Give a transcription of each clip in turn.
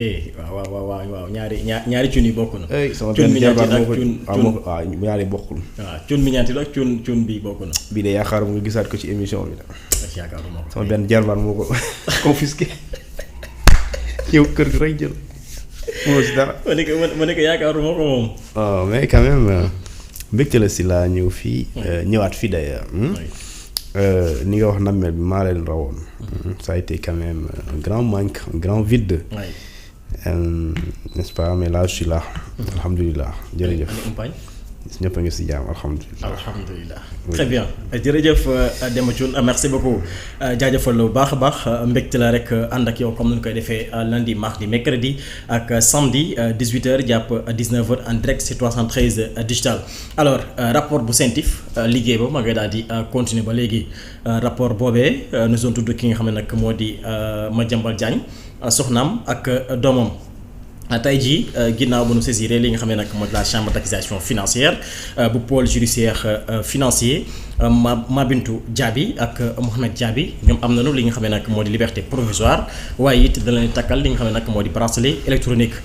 waaw ñaari cun yi bokk na. sama cun benn bi jabar ñeenti moo ak ko waaw ñaari bokkul. waaw cun bi ñeenti la cun bi bokk na. bii de yaakaar nga gisaat ko ci émission bi. yaakaaruma ko. sama benn jabar moo ko confisqué yow kër gi rek jël moo si dara. ma ne ko yaakaaruma ko moom. oh mais quand même mbégte la si laa ñëw fii. ñëwaat fii d'ailleurs. ni nga wax nammeel bi maa leen rawoon. ça a été quand même un grand manque un grand vide. n'est-ce pas mais là je suis là. alhamdulilah jërëjëf. ñëpp a ngi si jàmm alhamdulilah. alhamdulilah très bien jërëjëf Demba Thioune merci beaucoup jaajëfal la bu baax a baax mbégte la rek ànd ak yow comme ni ñu koy defee lundi mardi mercredi ak samedi 18h jàpp 19h en direct sur 313 digital. alors rapport bu CENTIF liggéey ba ma ngay daal di continuer ba léegi rapport boobee nu zone tudd ki nga xam ne nag moo di Madiambal Diagne soxnaam ak doomam. tey jii ginnaaw ba nu saisiré li nga xam ne nag mooy la chambre d'accusation financière bu pôle judiciaire financier Mabintou Diaby ak Mohamed Diaby ñoom am nañu li nga xam ne nag moo di liberté provisoire waaye it da leen takkal li nga xam ne nag moo di bracelet électronique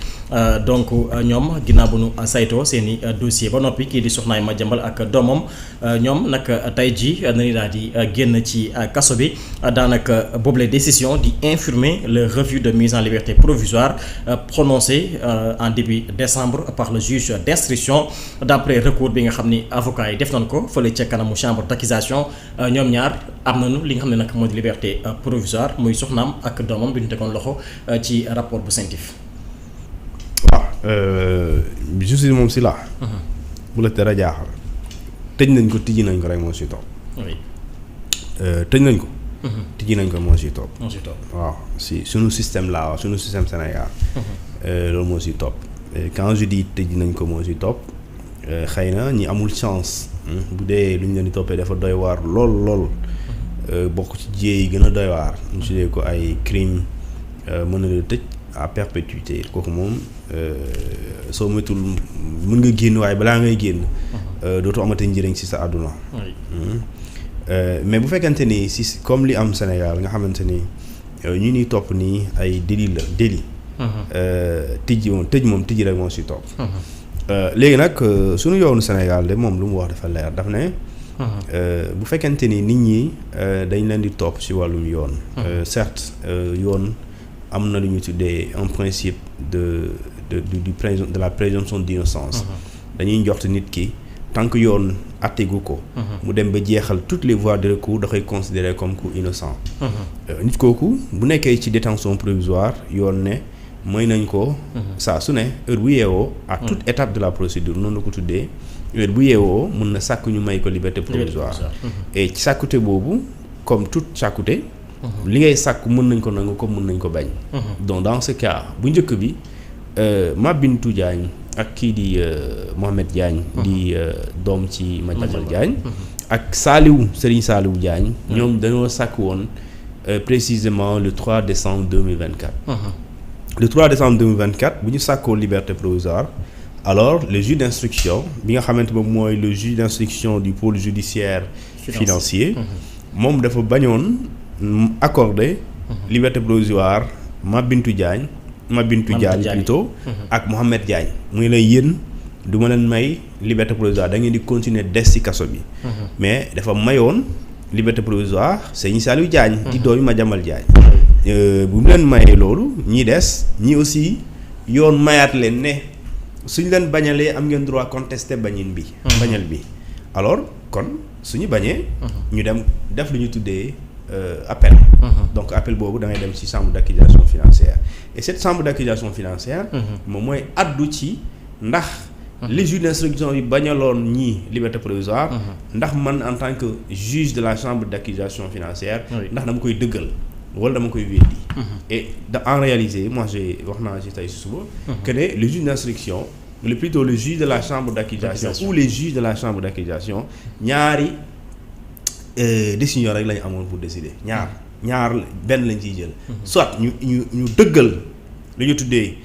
donc ñoom ginnaaw bu nu saytoo seen i dossier ba noppi kii di soxnaay Madiambal ak doomam ñoom nag tey jii nañu daal di génn ci kaso bi daanaka boobule décision di infirmer le refus de mise en liberté provisoire prononcé en début décembre par le juge d'instruction d'après recours bi nga xam ni avocat yi def nañ ko fële ca kanamu chambre d'accusation ñoom ñaar am nañu li nga xam ne nag moo di liberté provisoire muy soxnaam ak doomam bi ñu tegoon loxo ci rapport bu CENTIF. justice moom si la. bu la tere jaaxal. tëj nañ ko tijji nañ ko rek moo si topp. oui. tëj nañ ko. tijji nañ ko moo si topp. moo si topp waaw si sunu système laa wax sunu système Sénégal. loolu moo si topp quand je dis tëj nañ ko moo si topp xëy na ñi amul chance. bu dee lu ñu leen di toppee dafa doy waar lool. bokk ci jiyee yi gën a doy waar. ñu tuddee ko ay crime mën na la tëj à perpétuité kooku moom soo moytul mën nga génn waaye balaa ngay génn. dootu amati njëriñ ci sa àdduna. mais bu fekkente ni si comme li am Sénégal nga xamante ni ñu ni topp nii ay délit. tëj moom tijji rek moo si topp. léegi nag suñu yoonu Sénégal de moom lu mu wax dafa leer daf ne. bu fekkente ni nit ñi dañ leen di topp si wàllum yoon. certes yoon am na lu ñu tuddee un principe de la présomption d'innocence. dañuy njort nit ki tant que yoon attegu ko. mu dem ba jeexal toutes les voies de recours da koy considérer comme ku innocent. nit kooku bu nekkee ci détention provisoire yoon ne. mooy nañ ko saa su ne heure bu yeewoo à toute étape de la procédure noonu la ko tuddee heure bu yeewoo mun na sàkk ñu may ko liberté provisoire et ci sàkkute boobu comme toute sàkkute li ngay sàkk mën nañ ko nangu comme mën nañ ko bañ donc dans ce cas bu njëkk bi Mabintou Diagne ak kii di Mohamed Diagne di doom ci Madiambal Diagne ak Serigne Saliou Diagne ñoom dañoo sàkk woon précisément le 3 décembre 2024 le 3 décembre 2024 bu ñu sàkkoo liberté provisoire alors le juge d'instruction bi nga xamante moom mooy le juge d'instruction du pôle judiciaire financier moom dafa bañoon accorder liberté provisoire Mabintou Diagne plutôt ak Mohamed Diagne muy lay yéen du ma leen may liberté provisoire da ngeen di continuer des ci kaso bi mais dafa mayoon liberté provisoire Serigne Saliou Diagne di doomi Madiambal Diagne bu mu leen mayee loolu ñi des ñi aussi yoon mayaat leen ne suñu leen bañalee am ngeen droit contester bañin bi bañal bi alors kon suñu bañee ñu dem def lu ñu tuddee appel donc appel boobu da ngay dem ci chambre d'accusation financière et cette chambre d'accusation financière moom mooy addu ci ndax les juges d'instruction yi bañaloon ñii liberté provisoire ndax man en tant que juge de la chambre d'accusation financière ndax dama koy dëggal wala dama koy weddi et en réalité moi j'ai wax naa ci tey suba que ne le juge d'instruction plutôt le juge de la chambre d'accusation ou les juges de la chambre d'accusation ñaari décision rek la ñu amoon pour décider ñaar benn lañ ciy jël soit ñu dëggal lu ñu tuddee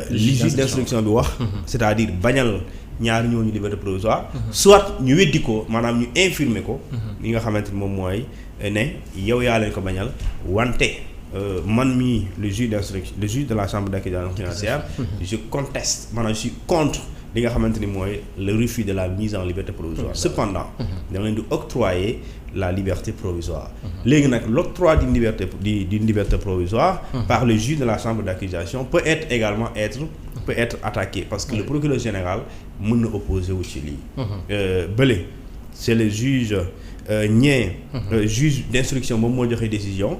li juge d'instruction bi wax c'est-à-dire bañal ñaari ñooñu liberté provisoire soit ñu weddi ko maanaam ñu infirmer ko li nga xamante ni moom mooy ne yow yaa leen ko bañal wante man mii le juge d'instruction le juge de la chambre d'accusation financière je conteste maanaam je suis contre li nga xamante ni mooy le refus de la mise en liberté provisoire cependant da leen di octroyer la liberté provisoire léegi nag l'octroi d'une liberté provisoire par le juge de la chambre d'accusation peut être attaqué parce que le procureur général mën na opposé wu ci lii bële c'est le juge juge d'instruction moom moo joxe décision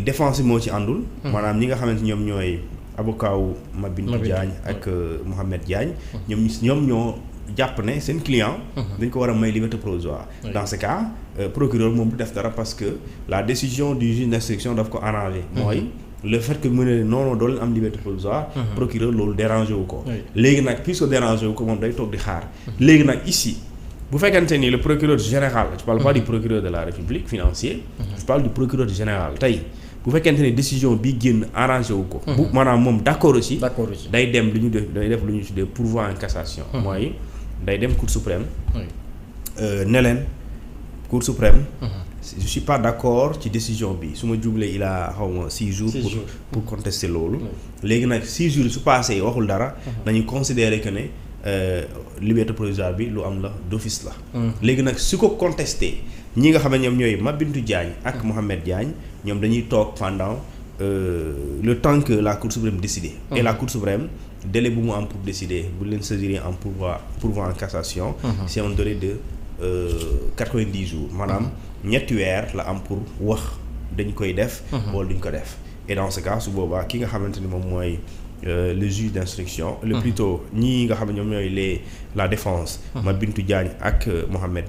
défense moo ci àndul maanaam ñi nga xamante ñoom ñooy avocat wu Mabintou Diagne ak Mohamed Diagne ñoom ñoo jàpp ne seen client dañ ko war a may liberté provisoire dans ce cas procureur moom du def dara parce que la décision du juge d'instruction daf ko arrangé mooy le fait que mu ne non doo leen am liberté provisoire procureur loolu dérangé wu ko léegi nag puisque dérangé wu ko moom day toog di xaar léegi nag ici bu fekkente ni le procureur général je parle pas du procureur de la République financier je parle du procureur général tey bu fekkente ni décision bi génn arrangé wu ko bu maanaam moom d'accord aussi day dem lu ñu def lu ñu tuddee pourvoi en cassation mooy day dem cour suprême ne leen cour suprême je suis pas d'accord ci décision bi su ma jublee il a xaw ma 6 jours pour contester loolu léegi nag 6 jours su passé waxul dara dañuy considérer que ne liberté provisoire bi lu am la d'office la léegi nag su ko contesté ñi nga xam ne ñoom ñooy Mabintou Diagne ak Mohamed Diagne ñoom dañuy toog pendant le temps que la Cour suprême décide et la Cour suprême délai bu mu am pour décider bu leen saisir en pourvoi en cassation c'est un délai de 90 jours maanaam ñetti weer la am pour wax dañ koy def wala duñ ko def et dans ce cas su boobaa ki nga xamante ni moom mooy le juge d'instruction le plutôt ñii nga xam ne ñoom ñooy la défense Mabintou Diagne ak Mohamed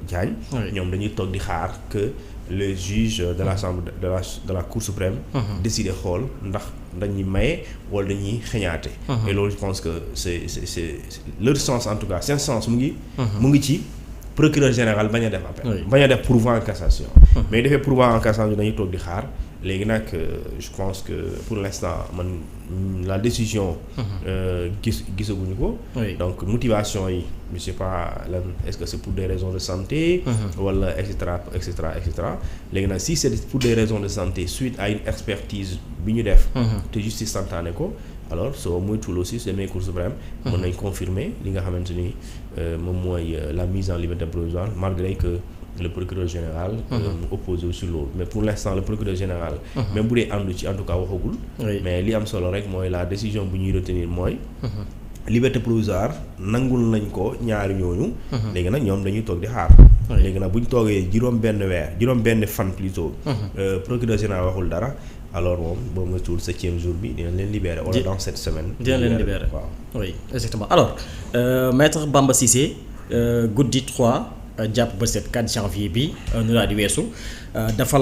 Diagne ñoom dañuy toog di xaar que le juge de la chambre de la cour suprême décider xool ndax dañuy maye wala dañuy xeñaate et loolu je pense que c'est leur sens en tout cas seen sens mu ngi ci procureur général bañ a def appel bañ a def pourvoi en cassation mais defee pourvoi en cassation dañuy toog di xaar léegi nag je pense que pour l'instant man la décision gisaguñu ko donc motivation yi je sais pas lan est-ce que c'est pour des raisons de santé wala et cetera léegi nag si c'est pour des raisons de santé suite à une expertise bi ñu def te justice santaane ko alors soo moytuwul aussi c'est mes cours suprême mën nañ confirmer li nga xamante ni moom mooy la mise en liberté provisoire malgré que le procureur général mu opposé sur loolu mais pour l'instant le procureur général même bu dee àndu ci en tout cas waxagul mais li am solo rek mooy la décision bu ñuy retenir mooy liberté provisoire nangul nañ ko ñaari ñooñu léegi nag ñoom dañuy toog di xaar léegi nag bu ñu toogee juróom benn fan plutôt procureur général waxul dara alors moom boo ma tuul 7e jour bi dina leen libérer wala dans cette semaine dina leen libérer waaw oui exactement alors maître Bamba Cissé guddi 3 jàpp ba 4 janvier bi nu laa di weesu dafa